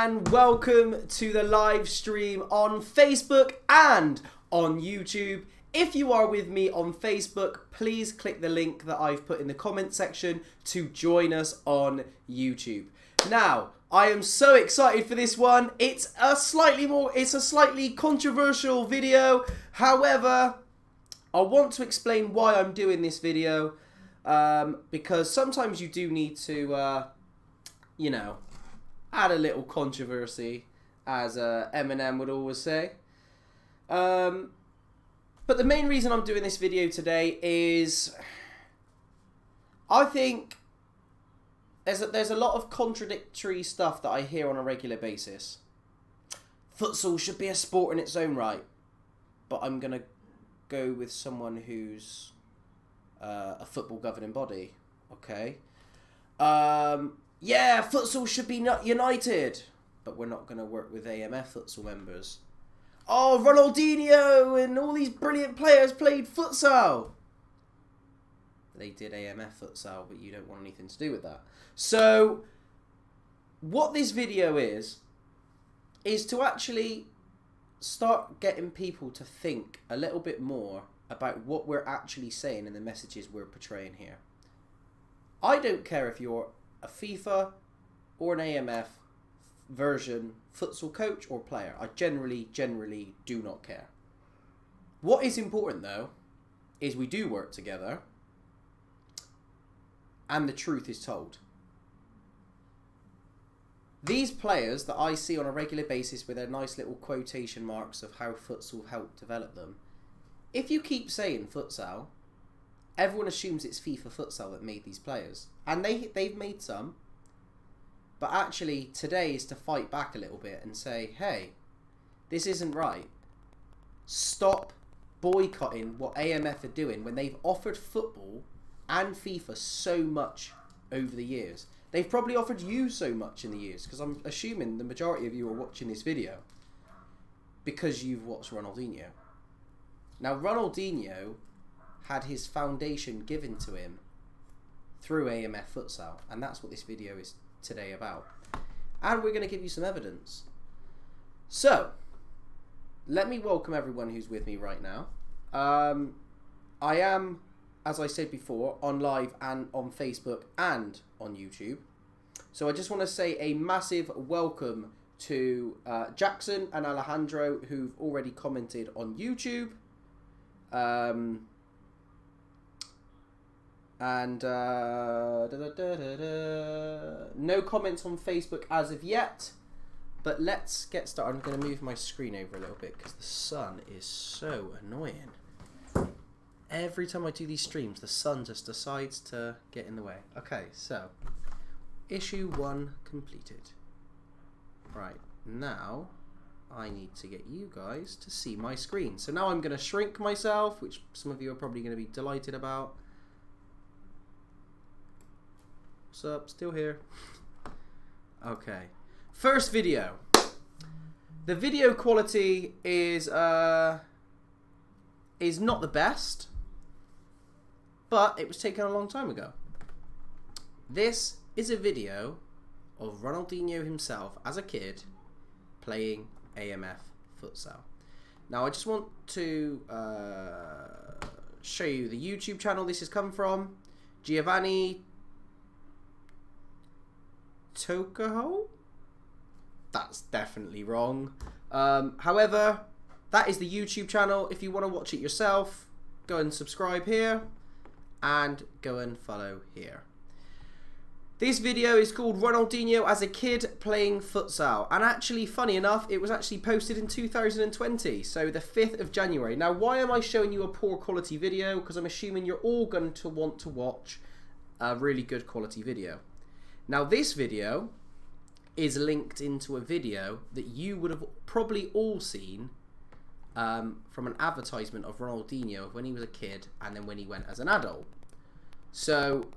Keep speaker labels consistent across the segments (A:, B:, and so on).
A: and welcome to the live stream on Facebook and on YouTube. If you are with me on Facebook, please click the link that I've put in the comment section to join us on YouTube. Now, I am so excited for this one. It's a slightly controversial video. However, I want to explain why I'm doing this video, because sometimes you do need to, add a little controversy, as Eminem would always say. But the main reason I'm doing this video today is I think there's a lot of contradictory stuff that I hear on a regular basis. Futsal should be a sport in its own right, but I'm going to go with someone who's a football governing body, okay? Yeah, futsal should be united, but we're not going to work with AMF futsal members. Oh, Ronaldinho and all these brilliant players played futsal. They did AMF futsal, but you don't want anything to do with that. So, what this video is to actually start getting people to think a little bit more about what we're actually saying and the messages we're portraying here. I don't care if you're a FIFA or an AMF version futsal coach or player. I generally do not care. What is important though is we do work together and the truth is told. These players that I see on a regular basis with their nice little quotation marks of how futsal helped develop them, if you keep saying futsal, everyone assumes it's FIFA futsal that made these players. And they've made some. But actually, today is to fight back a little bit and say, hey, this isn't right. Stop boycotting what AMF are doing when they've offered football and FIFA so much over the years. They've probably offered you so much in the years, because I'm assuming the majority of you are watching this video because you've watched Ronaldinho. Now, Ronaldinho had his foundation given to him through AMF futsal, and that's what this video is today about. And we're going to give you some evidence. So, let me welcome everyone who's with me right now. I am, as I said before, on live and on Facebook and on YouTube. So I just want to say a massive welcome to Jackson and Alejandro, who've already commented on YouTube. No comments on Facebook as of yet, but let's get started. I'm going to move my screen over a little bit because the sun is so annoying. Every time I do these streams, the sun just decides to get in the way. Okay, so issue 1 completed. Right, now I need to get you guys to see my screen. So now I'm going to shrink myself, which some of you are probably going to be delighted about. What's up? Still here. Okay. First video. The video quality is not the best, but it was taken a long time ago. This is a video of Ronaldinho himself as a kid playing AMF futsal. Now I just want to show you the YouTube channel this has come from. Giovanni Tokaho? That's definitely wrong. However, that is the YouTube channel. If you want to watch it yourself, go and subscribe here and go and follow here. This video is called Ronaldinho as a kid playing futsal. And actually, funny enough, it was actually posted in 2020, so the 5th of January. Now, why am I showing you a poor quality video? Because I'm assuming you're all going to want to watch a really good quality video. Now, this video is linked into a video that you would have probably all seen from an advertisement of Ronaldinho when he was a kid and then when he went as an adult. So,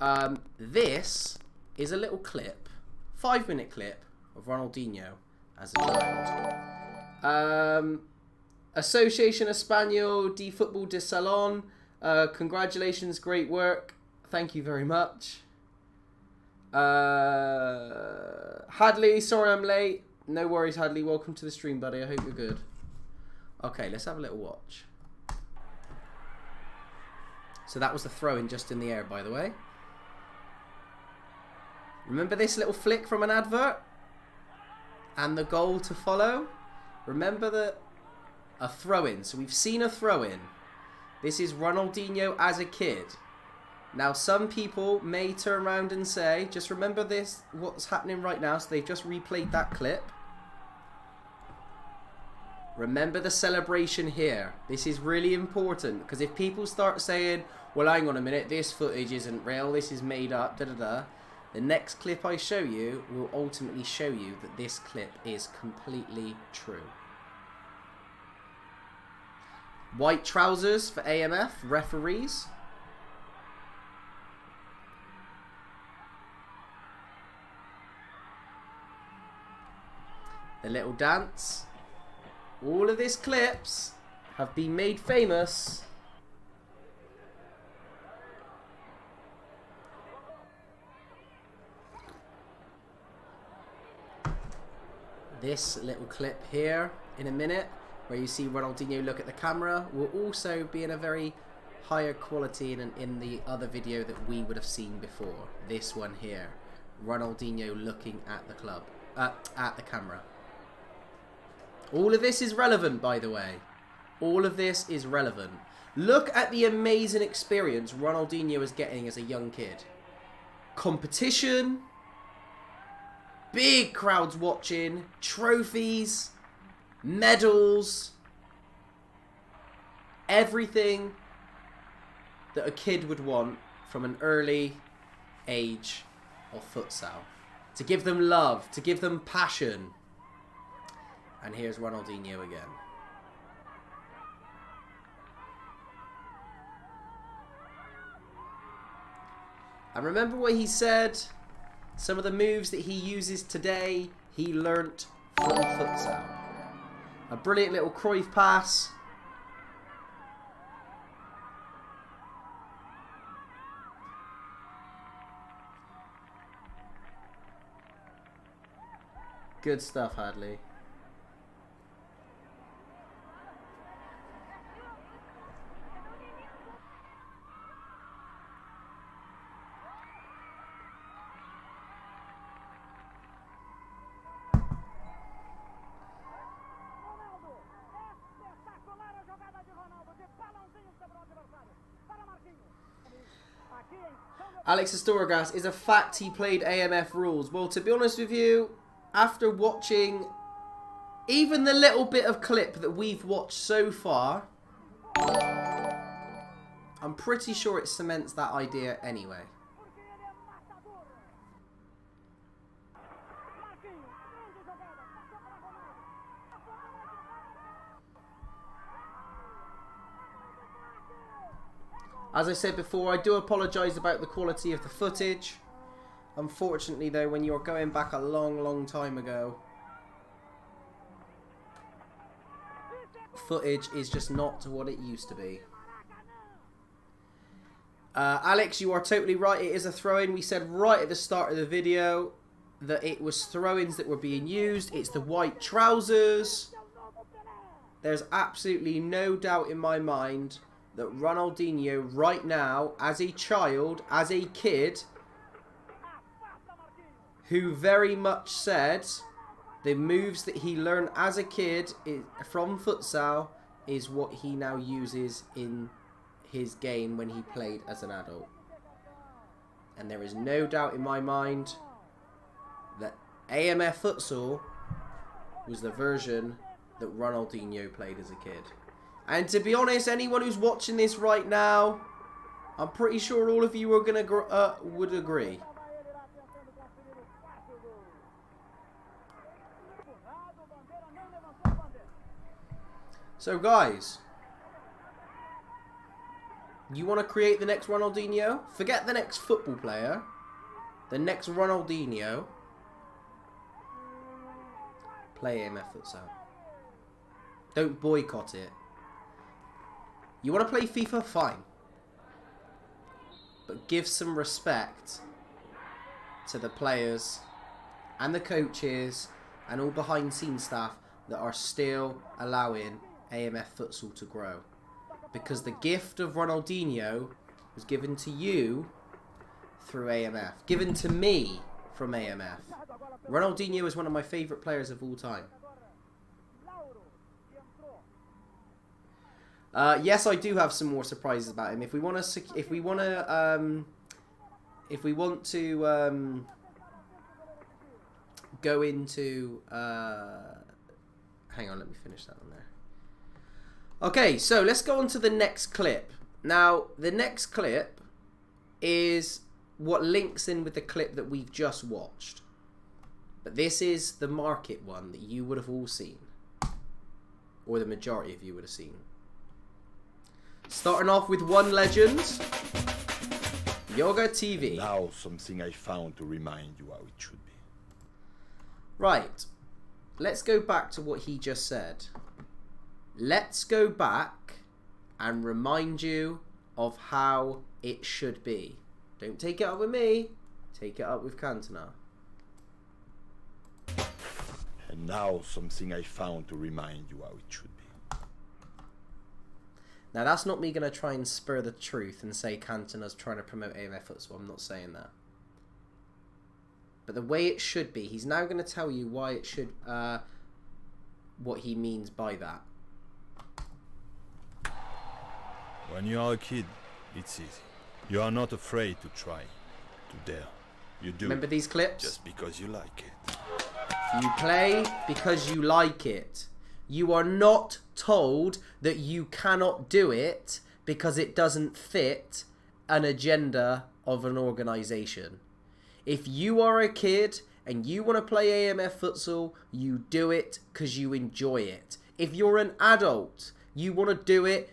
A: this is a little clip, 5-minute clip of Ronaldinho as a child. Association Español de Fútbol de Salón, congratulations, great work, thank you very much. Hadley, sorry I'm late. No worries, Hadley. Welcome to the stream, buddy. I hope you're good. Okay, let's have a little watch. So that was the throw-in just in the air, by the way. Remember this little flick from an advert? And the goal to follow? Remember a throw-in. So we've seen a throw-in. This is Ronaldinho as a kid. Now some people may turn around and say, just remember this, what's happening right now. So they've just replayed that clip. Remember the celebration here. This is really important, because if people start saying, well, hang on a minute, this footage isn't real, this is made up, the next clip I show you will ultimately show you that this clip is completely true. White trousers for AMF, referees. The little dance. All of these clips have been made famous this little clip here in a minute where you see Ronaldinho look at the camera will also be in a very higher quality than in the other video that we would have seen before. This one here, Ronaldinho looking at the club, at the camera. All of this is relevant, by the way. All of this is relevant. Look at the amazing experience Ronaldinho is getting as a young kid. Competition, big crowds watching, trophies, medals, everything that a kid would want from an early age of futsal. To give them love, to give them passion. And here's Ronaldinho again. And remember what he said? Some of the moves that he uses today, he learnt from futsal. A brilliant little Cruyff pass. Good stuff, Hadley. Alex Astorgas, is a fact he played AMF rules. Well, to be honest with you, after watching even the little bit of clip that we've watched so far, I'm pretty sure it cements that idea anyway. As I said before, I do apologise about the quality of the footage. Unfortunately though, when you're going back a long time ago, footage is just not what it used to be. Alex, you are totally right. It is a throw-in. We said right at the start of the video that it was throw-ins that were being used. It's the white trousers. There's absolutely no doubt in my mind that Ronaldinho right now, as a child, as a kid, who very much said the moves that he learned as a kid from futsal is what he now uses in his game when he played as an adult. And there is no doubt in my mind that AMF futsal was the version that Ronaldinho played as a kid. And to be honest, anyone who's watching this right now, I'm pretty sure all of you are gonna would agree. So guys, you want to create the next Ronaldinho? Forget the next football player. The next Ronaldinho. Play AMF futsal. Don't boycott it. You want to play FIFA? Fine. But give some respect to the players and the coaches and all behind-scenes staff that are still allowing AMF Futsal to grow. Because the gift of Ronaldinho was given to you through AMF. Given to me from AMF. Ronaldinho is one of my favourite players of all time. Yes, I do have some more surprises about him. If we want to go into, hang on, let me finish that one there. Okay, so let's go on to the next clip. Now, the next clip is what links in with the clip that we've just watched. But this is the market one that you would have all seen. Or the majority of you would have seen. Starting off with one legend. Yoga TV.
B: Now something I found to remind you how it should be.
A: Right. Let's go back to what he just said. Let's go back and remind you of how it should be. Don't take it up with me. Take it up with Cantona.
B: And now something I found to remind you how it should be.
A: Now that's not me going to try and spur the truth and say Cantona's trying to promote AMF Futsal. I'm not saying that. But the way it should be, he's now going to tell you why it should, what he means by that.
B: When you are a kid, it's easy. You are not afraid to try, to dare. You do.
A: Remember these clips?
B: Just because you like it.
A: You play because you like it. You are not told that you cannot do it because it doesn't fit an agenda of an organisation. If you are a kid and you want to play AMF Futsal, you do it because you enjoy it. If you're an adult, you want to do it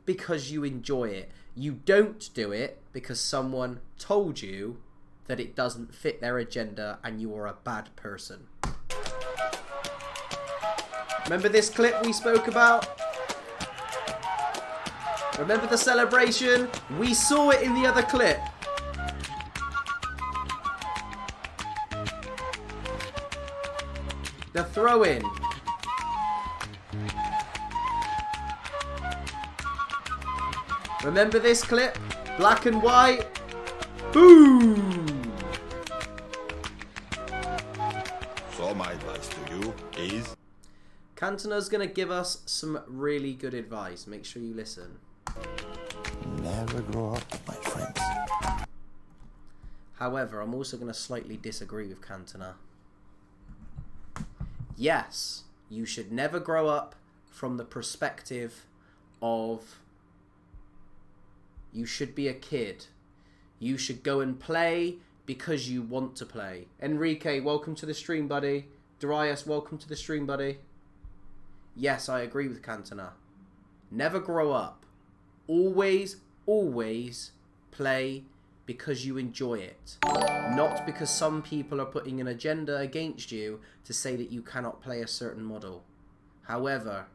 A: because you enjoy it. You don't do it because someone told you that it doesn't fit their agenda and you are a bad person. Remember this clip we spoke about? Remember the celebration? We saw it in the other clip. The throw-in. Remember this clip? Black and white. Boom!
B: So my advice to you is...
A: Cantona's going to give us some really good advice. Make sure you listen.
B: Never grow up, my friends.
A: However, I'm also going to slightly disagree with Cantona. Yes, you should never grow up from the perspective of you should be a kid. You should go and play because you want to play. Enrique, welcome to the stream, buddy. Darius, welcome to the stream, buddy. Yes, I agree with Cantona. Never grow up. Always, always play because you enjoy it. Not because some people are putting an agenda against you to say that you cannot play a certain model. However,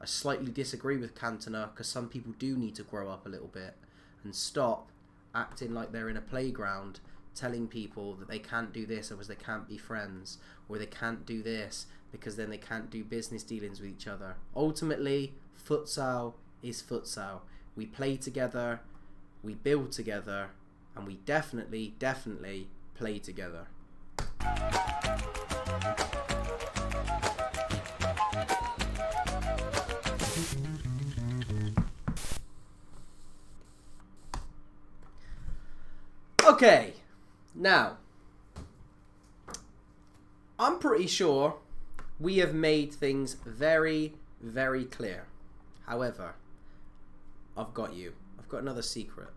A: I slightly disagree with Cantona because some people do need to grow up a little bit and stop acting like they're in a playground telling people that they can't do this because they can't be friends, or they can't do this because then they can't do business dealings with each other. Ultimately, futsal is futsal. We play together, we build together, and we definitely play together. Okay, now, I'm pretty sure we have made things very, very clear. However, I've got you. I've got another secret.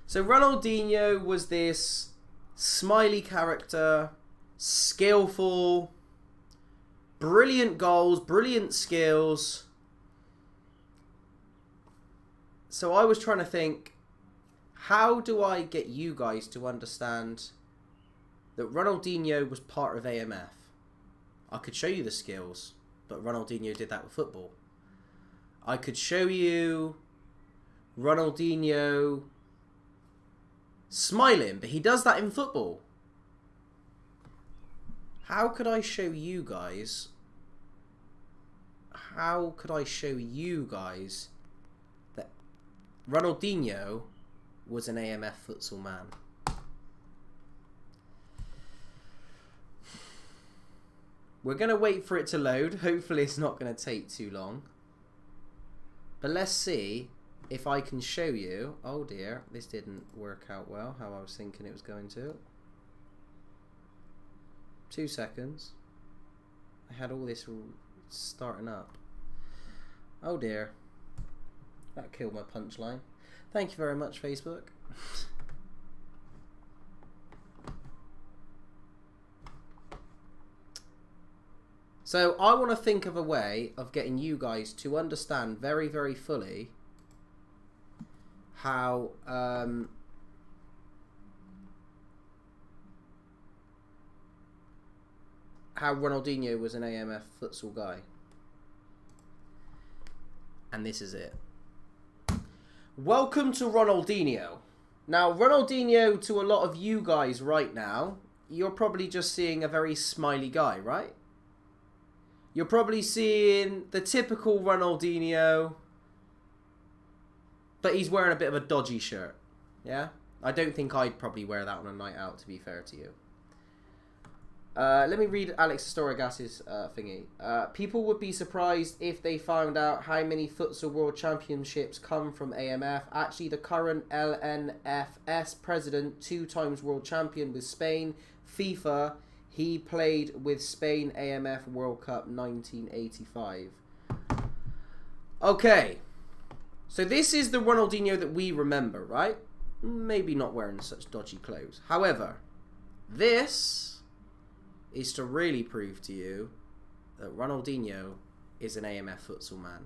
A: So Ronaldinho was this smiley character, skillful, brilliant goals, brilliant skills. So I was trying to think, how do I get you guys to understand that Ronaldinho was part of AMF? I could show you the skills, but Ronaldinho did that with football. I could show you Ronaldinho smiling, but he does that in football. How could I show you guys? How could I show you guys that Ronaldinho was an AMF futsal man? We're going to wait for it to load. Hopefully it's not going to take too long. But let's see if I can show you. Oh dear, this didn't work out well how I was thinking it was going to. 2 seconds. I had all this starting up. Oh dear. That killed my punchline. Thank you very much, Facebook. So I want to think of a way of getting you guys to understand very, very fully how Ronaldinho was an AMF futsal guy. And this is it. Welcome to Ronaldinho. Now, Ronaldinho, to a lot of you guys right now, you're probably just seeing a very smiley guy, right? You're probably seeing the typical Ronaldinho, but he's wearing a bit of a dodgy shirt. Yeah? I don't think I'd probably wear that on a night out, to be fair to you. Let me read Alex Historigas's thingy. People would be surprised if they found out how many futsal world championships come from AMF. Actually, the current LNFS president, 2 times world champion with Spain, FIFA, he played with Spain AMF World Cup 1985. Okay. So this is the Ronaldinho that we remember, right? Maybe not wearing such dodgy clothes. However, this is to really prove to you that Ronaldinho is an AMF futsal man.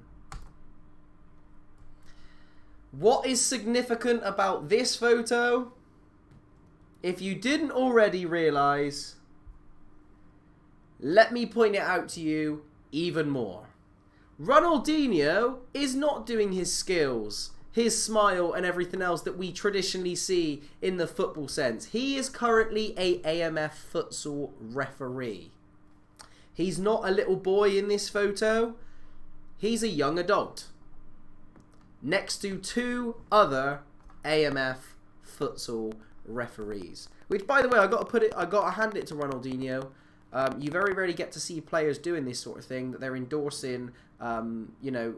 A: What is significant about this photo? If you didn't already realise, let me point it out to you even more. Ronaldinho is not doing his skills, his smile and everything else that we traditionally see in the football sense. He is currently a AMF futsal referee. He's not a little boy in this photo. He's a young adult. Next to 2 other AMF futsal referees. Which, by the way, I got to hand it to Ronaldinho. You very rarely get to see players doing this sort of thing, that they're endorsing, you know,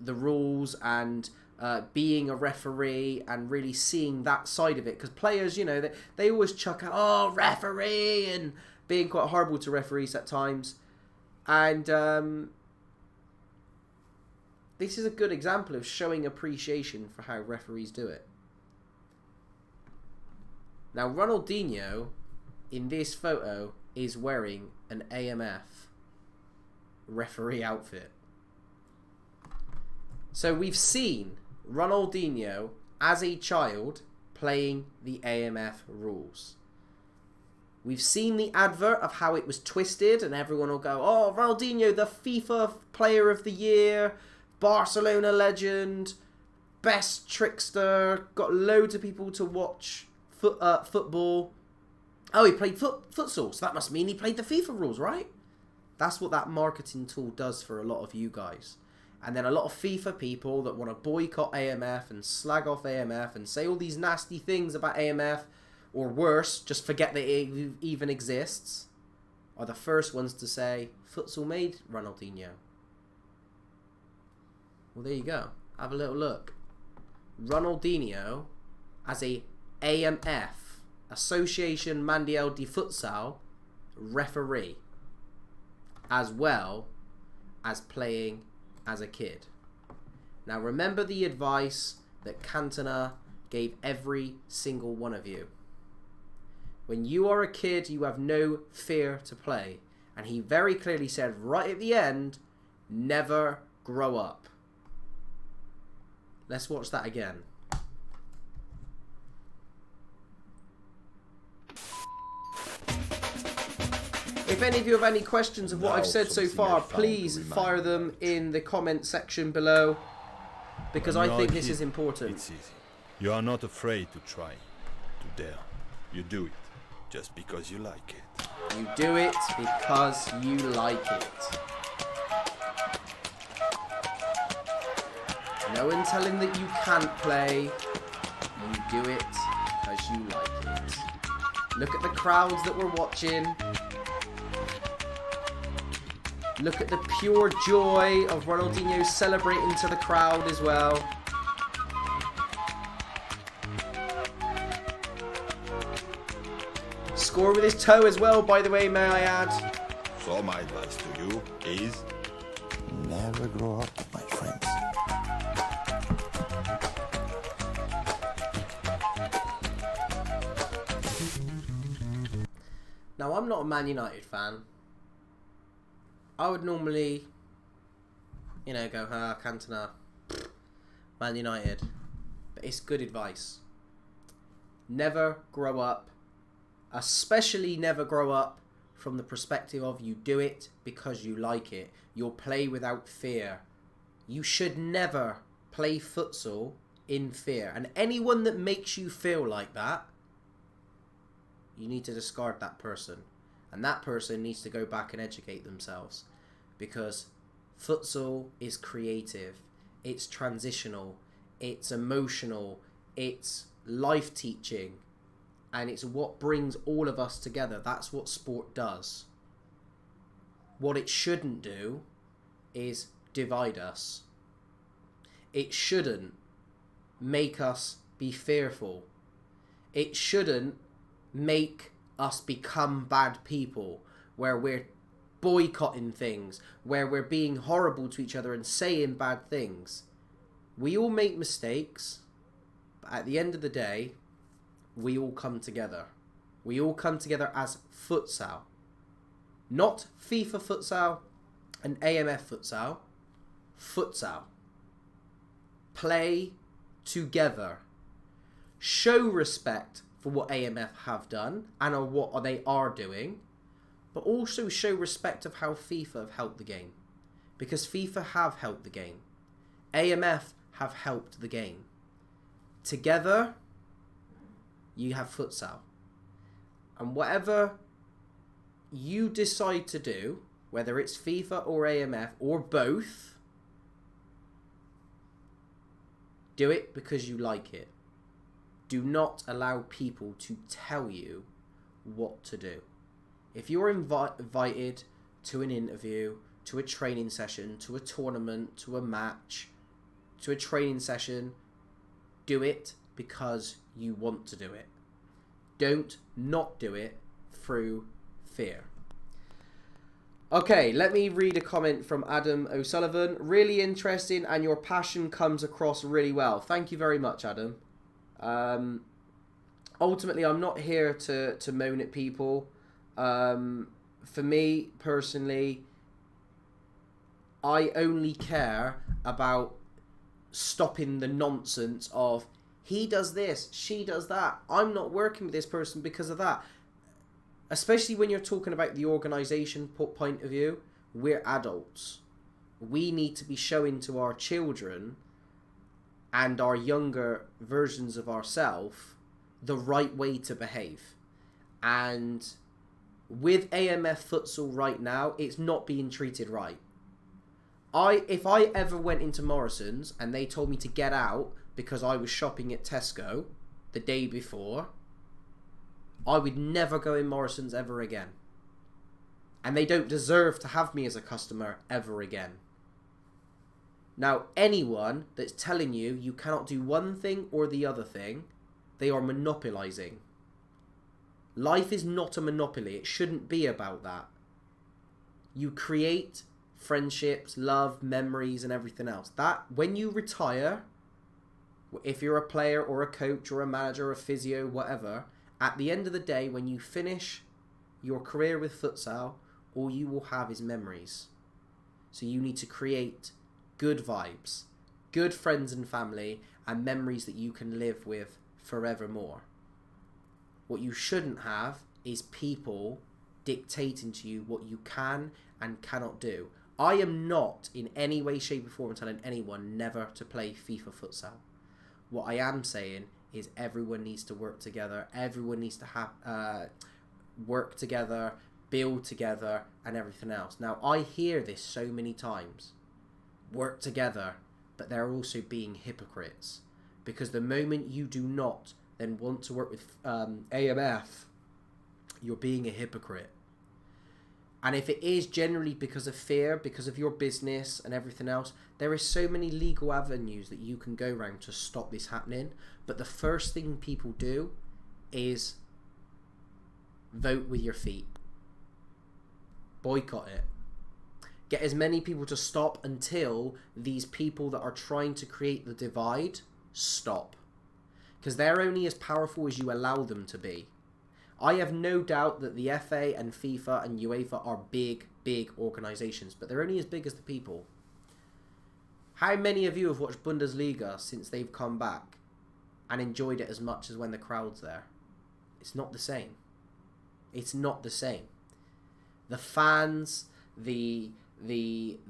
A: the rules and being a referee and really seeing that side of it. Because players, you know, they always chuck out, oh, referee, and being quite horrible to referees at times. And this is a good example of showing appreciation for how referees do it. Now, Ronaldinho, in this photo, is wearing an AMF referee outfit. So we've seen Ronaldinho as a child playing the AMF rules. We've seen the advert of how it was twisted, and everyone will go, oh, Ronaldinho, the FIFA player of the year, Barcelona legend, best trickster, got loads of people to watch football. Oh, he played futsal, so that must mean he played the FIFA rules, right? That's what that marketing tool does for a lot of you guys. And then a lot of FIFA people that want to boycott AMF and slag off AMF and say all these nasty things about AMF, or worse, just forget that it even exists, are the first ones to say, futsal made Ronaldinho. Well, there you go. Have a little look. Ronaldinho as a AMF, Association Mundial de Futsal, referee, as well as playing as a kid. Now remember the advice that Cantona gave every single one of you. When you are a kid, you have no fear to play. And he very clearly said right at the end, never grow up. Let's watch that again. If any of you have any questions of what I've said so far, please fire them in the comment section below, because I think this is important.
B: It's easy. You are not afraid to try, to dare. You do it just because you like it.
A: You do it because you like it. No one telling that you can't play. You do it because you like it. Look at the crowds that we're watching. Look at the pure joy of Ronaldinho celebrating to the crowd as well. Score with his toe as well, by the way, may I add.
B: So my advice to you is
C: never grow up, my friends.
A: Now, I'm not a Man United fan. I would normally, you know, go, Cantona, Man United. But it's good advice. Never grow up, especially never grow up from the perspective of you do it because you like it. You'll play without fear. You should never play futsal in fear. And anyone that makes you feel like that, you need to discard that person. And that person needs to go back and educate themselves. Because futsal is creative. It's transitional. It's emotional. It's life teaching. And it's what brings all of us together. That's what sport does. What it shouldn't do is divide us. It shouldn't make us be fearful. It shouldn't make us become bad people, where we're boycotting things, where we're being horrible to each other and saying bad things. We all make mistakes, but at the end of the day, we all come together. We all come together as futsal. Not FIFA futsal and AMF futsal. Futsal. Play together. Show respect for what AMF have done and what they are doing, but also show respect of how FIFA have helped the game. Because FIFA have helped the game. AMF have helped the game. Together, you have futsal. And whatever you decide to do, whether it's FIFA or AMF or both, do it because you like it. Do not allow people to tell you what to do. If you're invited to an interview, to a training session, to a tournament, to a match, to a training session, do it because you want to do it. Don't not do it through fear. Okay, let me read a comment from Adam O'Sullivan. Really interesting, and your passion comes across really well. Thank you very much, Adam. Ultimately, I'm not here to moan at people. For me, personally, I only care about stopping the nonsense of he does this, she does that, I'm not working with this person because of that. Especially when you're talking about the organisation point of view, we're adults. We need to be showing to our children and our younger versions of ourselves the right way to behave. And with AMF futsal right now, it's not being treated right. If I ever went into Morrison's and they told me to get out because I was shopping at Tesco the day before, I would never go in Morrison's ever again. And they don't deserve to have me as a customer ever again. Now, anyone that's telling you you cannot do one thing or the other thing, they are monopolizing. Life is not a monopoly. It shouldn't be about that. You create friendships, love, memories, and everything else. That, when you retire, if you're a player or a coach or a manager or a physio, whatever, at the end of the day, when you finish your career with futsal, all you will have is memories. So you need to create good vibes, good friends and family, and memories that you can live with forevermore. What you shouldn't have is people dictating to you what you can and cannot do. I am not in any way, shape or form telling anyone never to play FIFA futsal. What I am saying is everyone needs to work together. Everyone needs to work together, build together and everything else. Now, I hear this so many times. Work together, but they're also being hypocrites. Because the moment you do not then want to work with AMF, you're being a hypocrite. And if it is generally because of fear, because of your business and everything else, there is so many legal avenues that you can go around to stop this happening. But the first thing people do is vote with your feet. Boycott it. Get as many people to stop until these people that are trying to create the divide stop. Because they're only as powerful as you allow them to be. I have no doubt that the FA and FIFA and UEFA are big, big organisations, but they're only as big as the people. How many of you have watched Bundesliga since they've come back and enjoyed it as much as when the crowd's there? It's not the same. It's not the same. The fans, the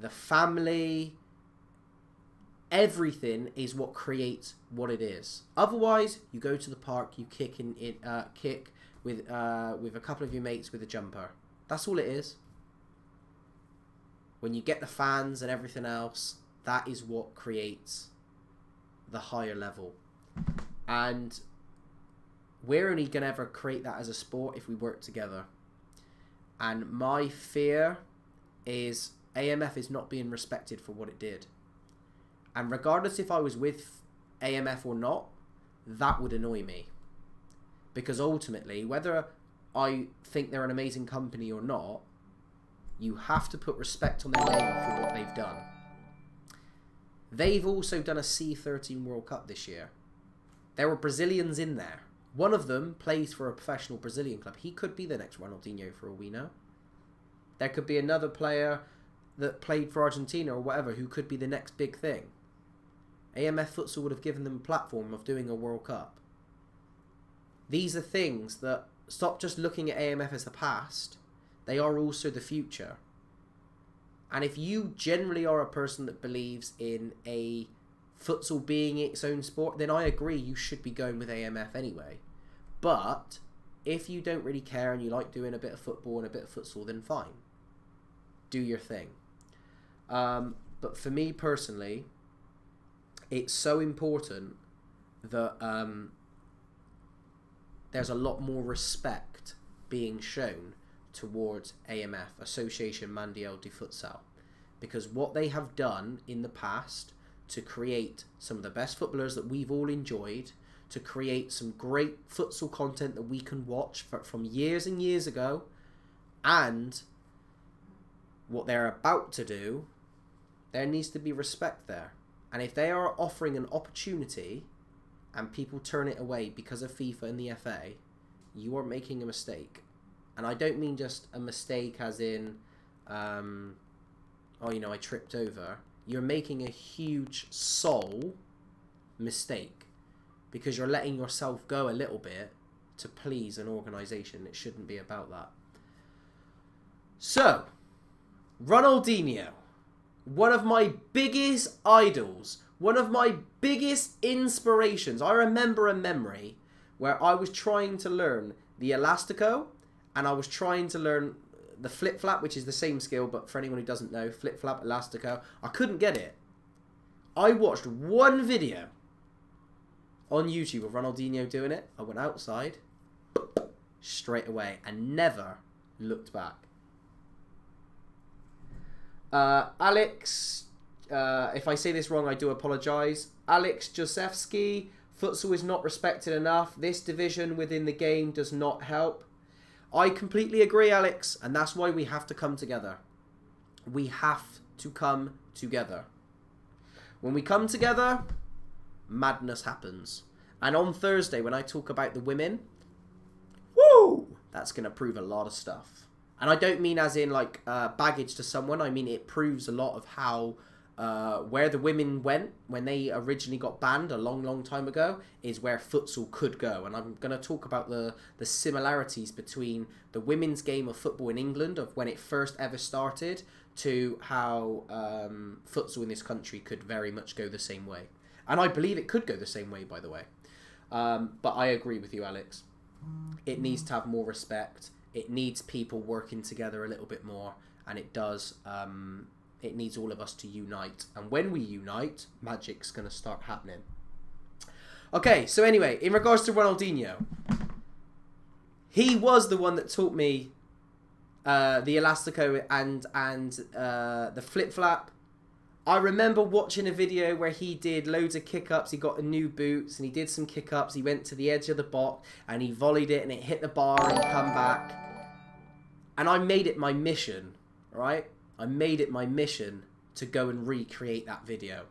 A: family, everything is what creates what it is. Otherwise, you go to the park, you kick with a couple of your mates with a jumper. That's all it is. When you get the fans and everything else, that is what creates the higher level. And we're only going to ever create that as a sport if we work together. And my fear is AMF is not being respected for what it did. And regardless if I was with AMF or not, that would annoy me. Because ultimately, whether I think they're an amazing company or not, you have to put respect on their name for what they've done. They've also done a C13 World Cup this year. There were Brazilians in there. One of them plays for a professional Brazilian club. He could be the next Ronaldinho for all we know. There could be another player that played for Argentina or whatever who could be the next big thing. AMF Futsal would have given them a platform of doing a World Cup. These are things that, stop just looking at AMF as the past. They are also the future. And if you generally are a person that believes in a futsal being its own sport, then I agree you should be going with AMF anyway. But if you don't really care and you like doing a bit of football and a bit of futsal, then fine. Do your thing. But for me personally, it's so important that there's a lot more respect being shown towards AMF, Association Mondiale de Futsal, because what they have done in the past to create some of the best footballers that we've all enjoyed, to create some great futsal content that we can watch from years and years ago, and what they're about to do, there needs to be respect there. And if they are offering an opportunity and people turn it away because of FIFA and the FA, you are making a mistake. And I don't mean just a mistake as in, I tripped over. You're making a huge soul mistake because you're letting yourself go a little bit to please an organisation. It shouldn't be about that. So, Ronaldinho, one of my biggest idols, one of my biggest inspirations. I remember a memory where I was trying to learn the elastico and I was trying to learn the flip-flap, which is the same skill, but for anyone who doesn't know, flip-flap, elastico, I couldn't get it. I watched one video on YouTube of Ronaldinho doing it. I went outside straight away and never looked back. Alex, if I say this wrong, I do apologise. Alex Josefsky, futsal is not respected enough. This division within the game does not help. I completely agree, Alex, and that's why we have to come together. We have to come together. When we come together, madness happens. And on Thursday, when I talk about the women, woo, that's going to prove a lot of stuff. And I don't mean as in like baggage to someone. I mean it proves a lot of how where the women went when they originally got banned a long, long time ago is where futsal could go. And I'm going to talk about the similarities between the women's game of football in England of when it first ever started to how futsal in this country could very much go the same way. And I believe it could go the same way, by the way. But I agree with you, Alex. It needs to have more respect. it needs people working together a little bit more, and it does. It needs all of us to unite, and when we unite, magic's going to start happening. Okay, so anyway, in regards to Ronaldinho, he was the one that taught me the elastico and the flip flap. I remember watching a video where he did loads of kick-ups. He got a new boots and he did some kick-ups. He went to the edge of the box and he volleyed it and it hit the bar and come back. And I made it my mission, right? I made it my mission to go and recreate that video.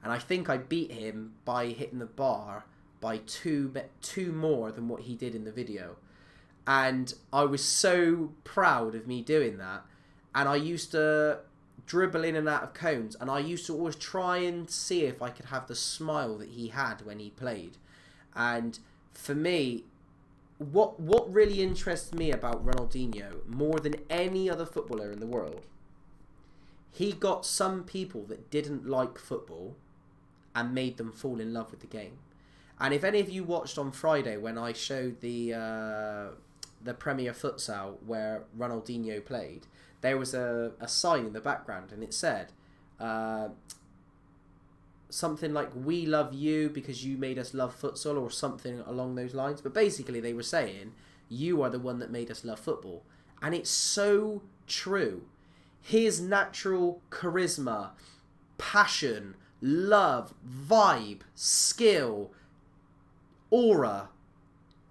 A: And I think I beat him by hitting the bar by two more than what he did in the video. And I was so proud of me doing that. And I used to dribble in and out of cones, and I used to always try and see if I could have the smile that he had when he played. And for me, what really interests me about Ronaldinho more than any other footballer in the world, he got some people that didn't like football and made them fall in love with the game. And if any of you watched on Friday when I showed the Premier Futsal where Ronaldinho played, there was a sign in the background and it said something like, "We love you because you made us love futsal," or something along those lines. But basically they were saying, you are the one that made us love football. And it's so true. His natural charisma, passion, love, vibe, skill, aura,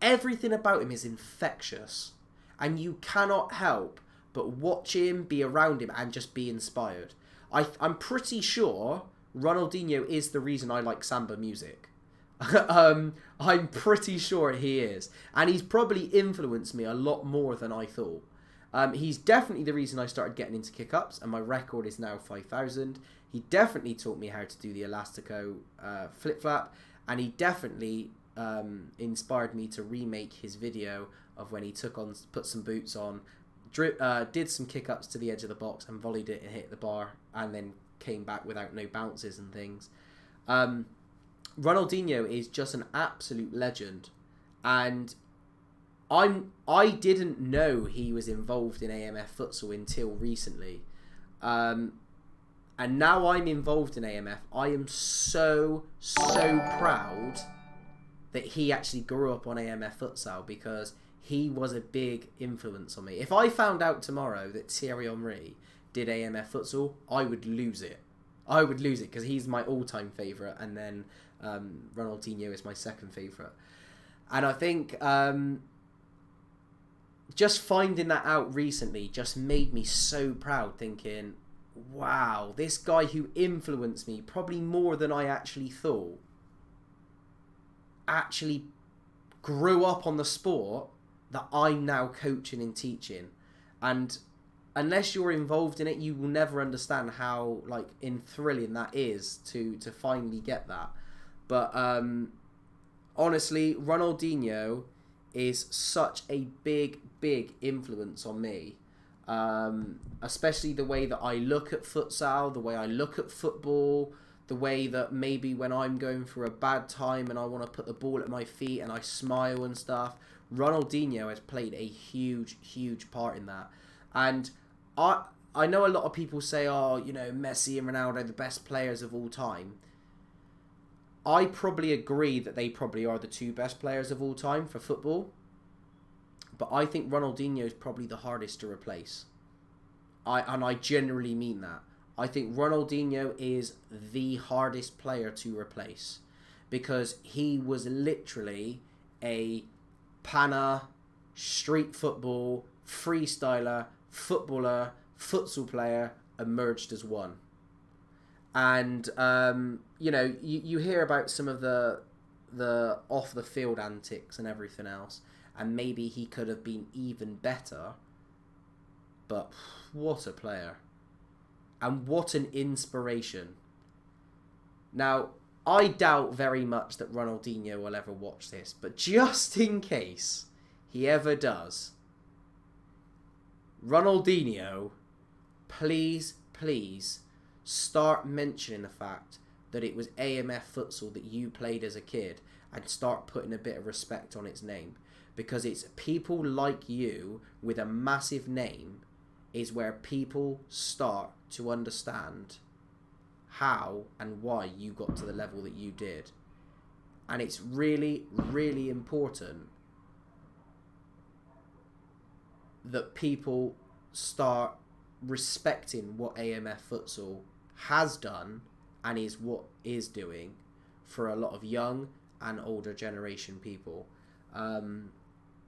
A: everything about him is infectious. And you cannot help but watch him, be around him, and just be inspired. I'm pretty sure Ronaldinho is the reason I like samba music. I'm pretty sure he is. And he's probably influenced me a lot more than I thought. He's definitely the reason I started getting into kick-ups, and my record is now 5,000. He definitely taught me how to do the elastico flip-flap, and he definitely inspired me to remake his video of when he put some boots on, did some kick-ups to the edge of the box and volleyed it and hit the bar, and then came back without no bounces and things. Ronaldinho is just an absolute legend, and I didn't know he was involved in AMF Futsal until recently, and now I'm involved in AMF. I am so proud that he actually grew up on AMF Futsal, because he was a big influence on me. If I found out tomorrow that Thierry Henry did AMF Futsal, I would lose it. I would lose it, because he's my all-time favourite, and then Ronaldinho is my second favourite. And I think just finding that out recently just made me so proud, thinking, wow, this guy who influenced me probably more than I actually thought, actually grew up on the sport that I'm now coaching and teaching. And unless you're involved in it, you will never understand how thrilling that is to finally get that. But honestly, Ronaldinho is such a big influence on me, especially the way that I look at futsal, the way I look at football, the way that maybe when I'm going through a bad time and I want to put the ball at my feet and I smile and stuff, Ronaldinho has played a huge part in that. And I know a lot of people say, oh, Messi and Ronaldo are the best players of all time. I probably agree that they probably are the two best players of all time for football. But I think Ronaldinho is probably the hardest to replace. I generally mean that. I think Ronaldinho is the hardest player to replace, because he was literally a panna, street football, freestyler, footballer, futsal player emerged as one. And you hear about some of the off the field antics and everything else, and maybe he could have been even better, but what a player, and what an inspiration. Now, I doubt very much that Ronaldinho will ever watch this, but just in case he ever does, Ronaldinho, please start mentioning the fact that it was AMF Futsal that you played as a kid, and start putting a bit of respect on its name. because it's people like you with a massive name is where people start to understand how and why you got to the level that you did. And it's really, really important that people start respecting what AMF Futsal has done and is what is doing for a lot of young and older generation people. And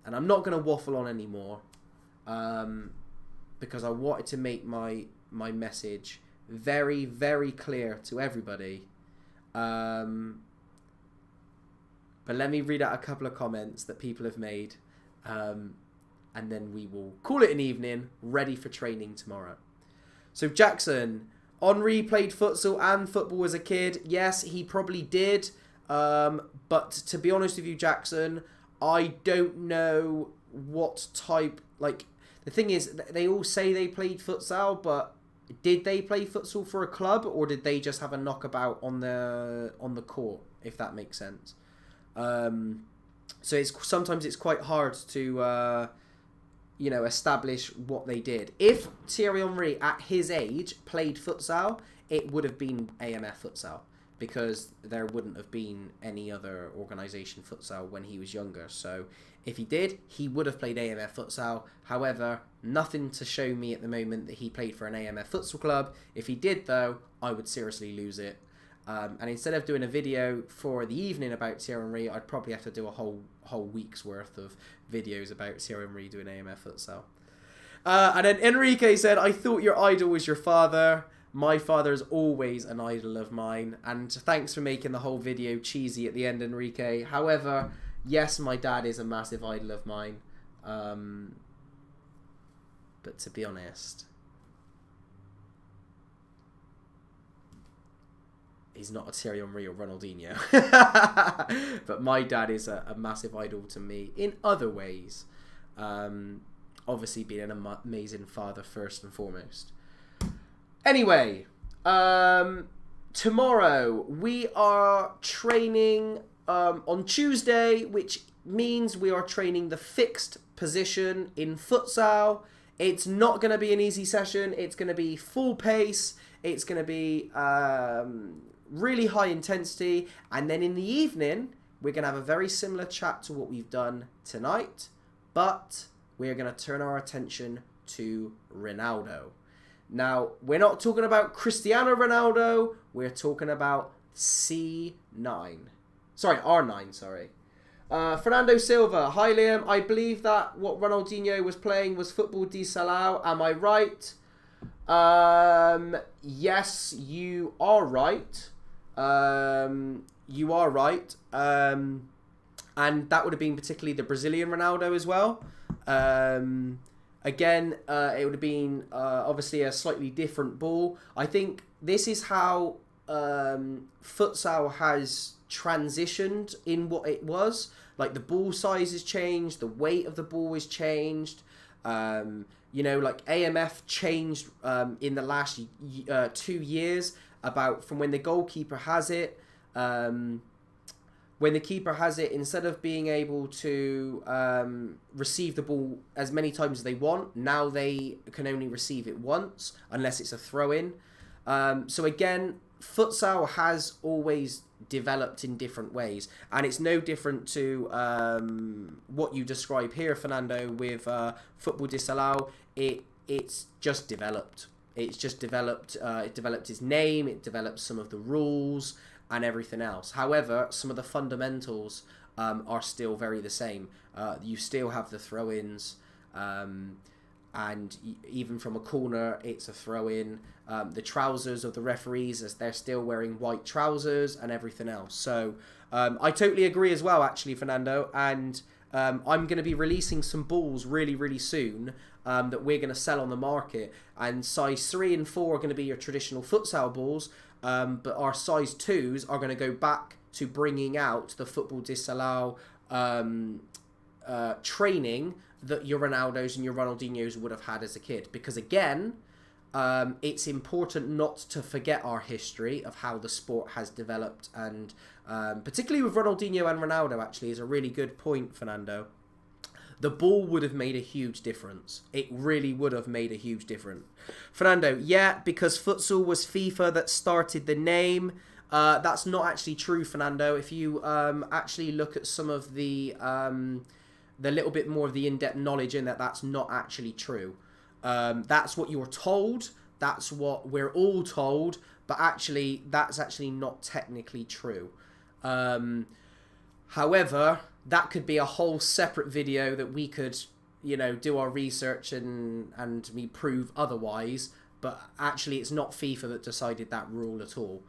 A: I'm not going to waffle on anymore, because I wanted to make my message very, very clear to everybody. But let me read out a couple of comments that people have made, and then we will call it an evening, ready for training tomorrow. So Jackson, Henri played futsal and football as a kid. Yes, he probably did. But to be honest with you, Jackson, I don't know what type, like, the thing is, they all say they played futsal, but did they play futsal for a club, or did they just have a knockabout on the court, if that makes sense? So sometimes it's quite hard to establish what they did. If Thierry Henry at his age played futsal, it would have been AMF Futsal, because there wouldn't have been any other organisation futsal when he was younger. So if he did, he would have played AMF Futsal. However, nothing to show me at the moment that he played for an AMF Futsal club. If he did, though, I would seriously lose it. And instead of doing a video for the evening about Thierry Henry, I'd probably have to do a whole week's worth of videos about Thierry Henry doing AMF Futsal. And then Enrique said, I thought your idol was your father. My father is always an idol of mine. And thanks for making the whole video cheesy at the end, Enrique. However, yes, my dad is a massive idol of mine. But to be honest, he's not a Thierry Henry or Ronaldinho. But my dad is a massive idol to me in other ways. Obviously being an amazing father first and foremost. Anyway, tomorrow we are training on Tuesday, which means we are training the fixed position in futsal. It's not going to be an easy session. It's going to be full pace. It's going to be really high intensity. And then in the evening, we're going to have a very similar chat to what we've done tonight. But we're going to turn our attention to Ronaldo. Now, we're not talking about Cristiano Ronaldo. We're talking about C9. Sorry, R9, sorry. Fernando Silva. Hi, Liam. I believe that what Ronaldinho was playing was Football de Salao. Am I right? Yes, you are right. You are right. And that would have been particularly the Brazilian Ronaldo as well. Again, it would have been obviously a slightly different ball. I think this is how futsal has transitioned in what it was. Like, the ball size has changed, the weight of the ball has changed. Like AMF changed in the last 2 years, about from when the goalkeeper has it. When the keeper has it, instead of being able to receive the ball as many times as they want, now they can only receive it once, unless it's a throw-in. So again, futsal has always developed in different ways, and it's no different to what you describe here, Fernando, with Football de Salao. It's just developed. It's just developed. It developed its name. It developed some of the rules and everything else. However, some of the fundamentals are still very the same. You still have the throw-ins, and even from a corner, it's a throw-in. The trousers of the referees, as they're still wearing white trousers and everything else. So I totally agree as well, actually, Fernando. And I'm going to be releasing some balls really, really soon that we're going to sell on the market. And size 3 and 4 are going to be your traditional futsal balls. But our size 2s are going to go back to bringing out the Football de Salao training that your Ronaldos and your Ronaldinhos would have had as a kid. Because again, it's important not to forget our history of how the sport has developed. And particularly with Ronaldinho and Ronaldo, actually, is a really good point, Fernando. the ball would have made a huge difference. It really would have made a huge difference. Fernando, yeah, because futsal was FIFA that started the name. That's not actually true, Fernando. If you actually look at some of the little bit more of the in-depth knowledge in that, that's not actually true. That's what you're told. That's what we're all told. But actually, that's actually not technically true. However, that could be a whole separate video that we could, do our research and we prove otherwise. But actually, it's not FIFA that decided that rule at all.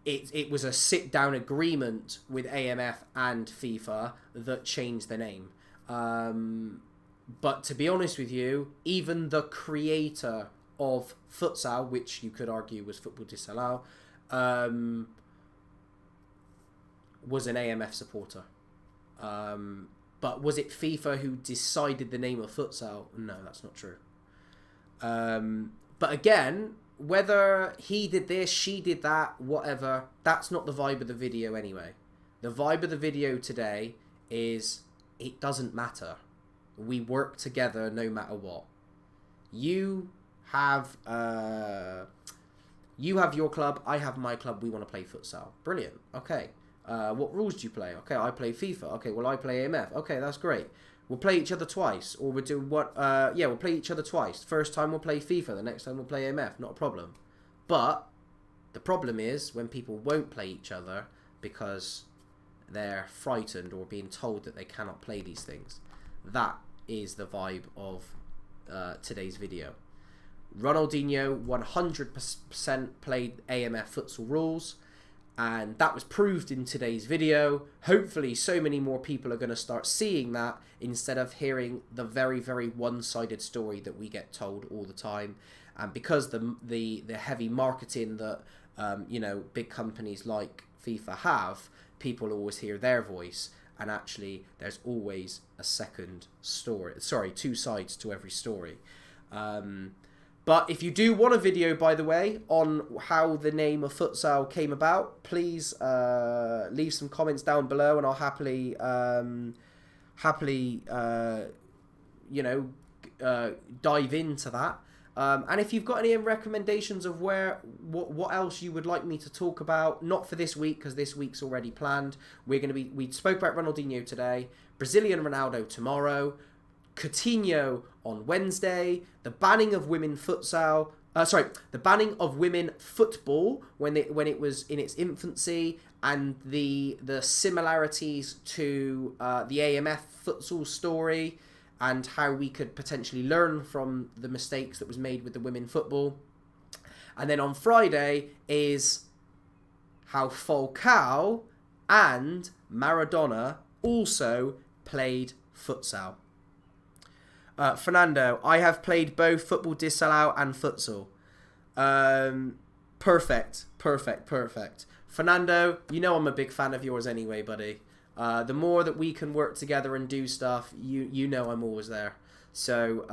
A: It was a sit-down agreement with AMF and FIFA that changed the name. But to be honest with you, even the creator of futsal, which you could argue was Football Disallowed, was an AMF supporter. But was it FIFA who decided the name of futsal? No, that's not true. But again, whether he did this, she did that, whatever, that's not the vibe of the video anyway. The vibe of the video today is it doesn't matter. We work together no matter what. You have your club, I have my club, we want to play futsal. Brilliant. Okay. What rules do you play? Okay, I play FIFA. Okay, well I play AMF. Okay, that's great. We'll play each other twice, or we'll do what? We'll play each other twice. First time we'll play FIFA, the next time we'll play AMF. Not a problem. But the problem is when people won't play each other because they're frightened or being told that they cannot play these things. That is the vibe of today's video. Ronaldinho 100% played AMF futsal rules, and that was proved in today's video. Hopefully so many more people are going to start seeing that instead of hearing the very, very one-sided story that we get told all the time. And because the heavy marketing that big companies like FIFA have, people always hear their voice, and actually there's always a second story. Sorry, two sides to every story. But if you do want a video, by the way, on how the name of futsal came about, please leave some comments down below, and I'll happily dive into that. And if you've got any recommendations of what else you would like me to talk about, not for this week because this week's already planned. We spoke about Ronaldinho today, Brazilian Ronaldo tomorrow, Coutinho on Wednesday, the banning of women futsal. The banning of women football when it was in its infancy, and the similarities to the AMF futsal story, and how we could potentially learn from the mistakes that was made with the women football. And then on Friday is how Falcao and Maradona also played futsal. Fernando, I have played both Football Disallowed and futsal. Perfect. Fernando, you know I'm a big fan of yours anyway, buddy. The more that we can work together and do stuff, you know I'm always there. So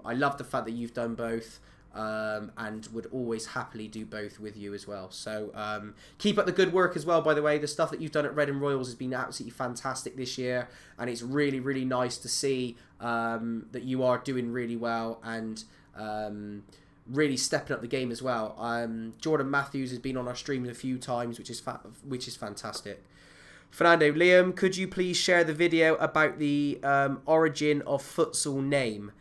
A: I love the fact that you've done both, and would always happily do both with you as well. So keep up the good work as well, by the way. The stuff that you've done at Red and Royals has been absolutely fantastic this year, and it's really, really nice to see that you are doing really well and really stepping up the game as well. Jordan Matthews has been on our streams a few times, which is fantastic. Fernando, Liam, could you please share the video about the origin of futsal name?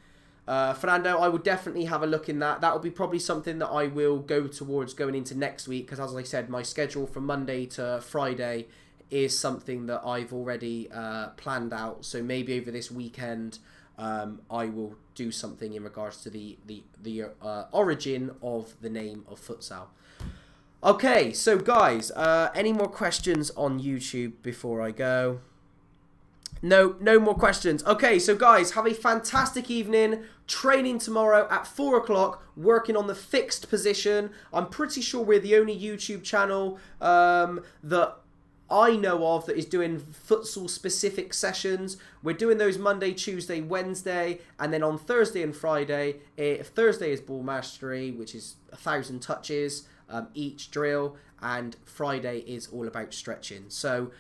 A: Fernando, I will definitely have a look in that. That will be probably something that I will go towards going into next week, because as I said, my schedule from Monday to Friday is something that I've already planned out. So maybe over this weekend, I will do something in regards to the origin of the name of futsal. Okay, so guys, any more questions on YouTube before I go? No more questions. Okay, so guys, have a fantastic evening. Training tomorrow at 4 o'clock, working on the fixed position. I'm pretty sure we're the only YouTube channel that I know of that is doing futsal specific sessions. We're doing those Monday, Tuesday, Wednesday, and then on Thursday and Friday. Thursday is ball mastery, which is 1,000 touches each drill, and Friday is all about stretching. So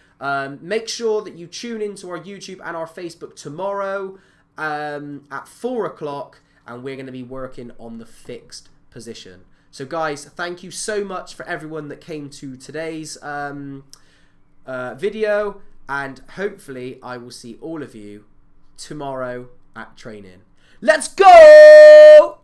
A: make sure that you tune into our YouTube and our Facebook tomorrow at 4 o'clock, and we're going to be working on the fixed position. So guys, thank you so much for everyone that came to today's video, and hopefully I will see all of you tomorrow at training. Let's go!